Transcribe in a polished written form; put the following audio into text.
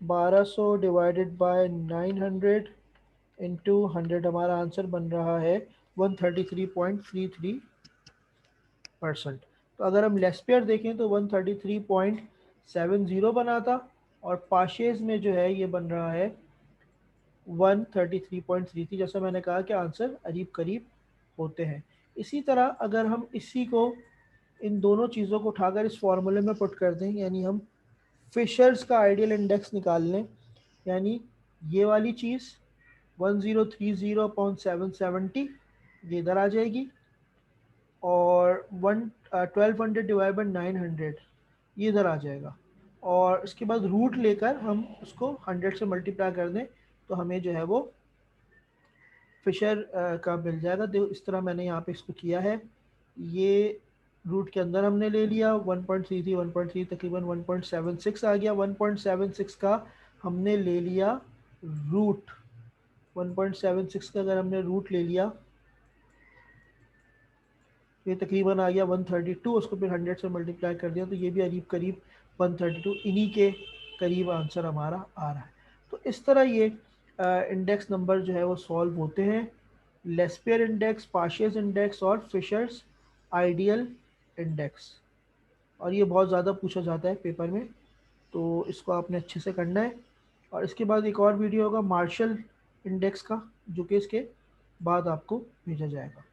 1200 divided by 900 into 100, हमारा answer बन रहा है 133.33%। तो अगर हम लेस्पियर देखें तो 133.70 बना था, और पाशेज में जो है ये बन रहा है 133.33। जैसा मैंने कहा कि आंसर करीब करीब होते हैं। इसी तरह अगर हम इसी को, इन दोनों चीज़ों को उठाकर इस फॉर्मूले में पुट कर दें, यानी हम फिशर्स का आइडियल इंडेक्स निकाल लें, यानी ये वाली चीज़ 1030.770 ये इधर आ जाएगी, और 1200 डिवाइड बाई 900 ये इधर आ जाएगा, और इसके बाद रूट लेकर हम उसको 100 से मल्टीप्लाई कर दें तो हमें जो है वो फिशर का मिल जाएगा। देखो इस तरह मैंने यहाँ पे इसको किया है, ये रूट के अंदर हमने ले लिया 1.33 1.3 तकरीबन 1.76 आ गया। 1.76 का हमने ले लिया रूट, 1.76 का अगर हमने रूट ले लिया, ये तकरीबन आ गया 132, उसको फिर 100 से मल्टीप्लाई कर दिया तो ये भी करीब करीब 132 इन्हीं के करीब आंसर हमारा आ रहा है। तो इस तरह ये इंडेक्स नंबर जो है वो सॉल्व होते हैं, लेस्पियर इंडेक्स, पाशियस इंडेक्स और फिशर्स आइडियल इंडेक्स। और ये बहुत ज़्यादा पूछा जाता है पेपर में, तो इसको आपने अच्छे से करना है। और इसके बाद एक और वीडियो होगा मार्शल इंडेक्स का, जो कि इसके बाद आपको भेजा जाएगा।